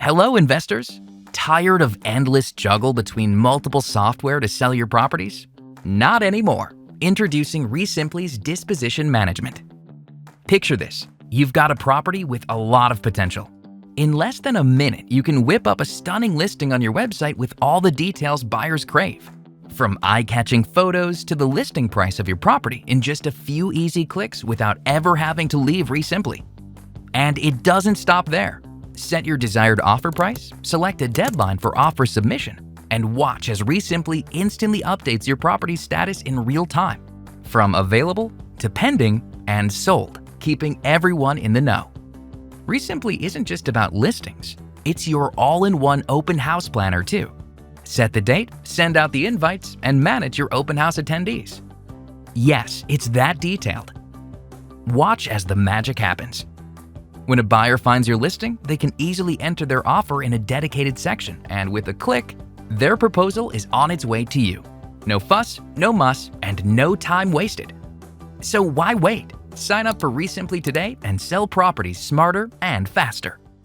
Hello, investors. Tired of endless juggle between multiple software to sell your properties? Not anymore. Introducing REsimpli's Disposition Management. Picture this. You've got a property with a lot of potential. In less than a minute, you can whip up a stunning listing on your website with all the details buyers crave. From eye-catching photos to the listing price of your property in just a few easy clicks without ever having to leave REsimpli. And it doesn't stop there. Set your desired offer price, select a deadline for offer submission, and watch as REsimpli instantly updates your property's status in real time. From available to pending and sold, keeping everyone in the know. REsimpli isn't just about listings, it's your all-in-one open house planner too. Set the date, send out the invites, and manage your open house attendees. Yes, it's that detailed. Watch as the magic happens. When a buyer finds your listing, they can easily enter their offer in a dedicated section, and with a click, their proposal is on its way to you. No fuss, no muss, and no time wasted. So why wait? Sign up for REsimpli today and sell properties smarter and faster.